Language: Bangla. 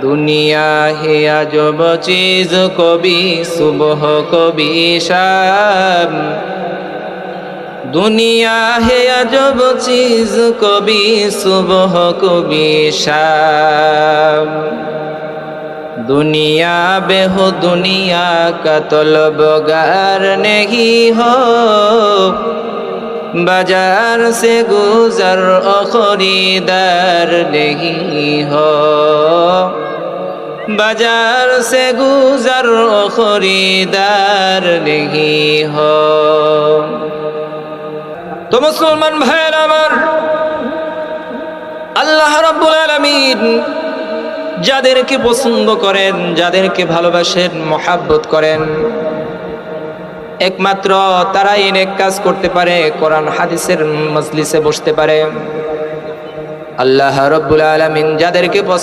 दुनिया है अजब चीज, कभी सुबह कभी शाम। दुनिया है अजब चीज, कभी सुबह कभी शाम। दुनिया बेहो दुनिया का तलबगार नहीं हो, बाजार से गुजर खरीदार नहीं हो। बाजार से गुजर खरीदार नहीं हो। तो मुसलमान भाइरा আমার, আল্লাহ রাব্বুল আলামিন যাদেরকে পছন্দ করেন, যাদেরকে ভালোবাসেন, মহব্বত করেন, একমাত্র তারাই নেক কাজ করতে পারে, কোরআন হাদিসের মজলিসে বসতে পারে। আল্লাহ রাব্বুল আলামিন যাদেরকে পছন্দ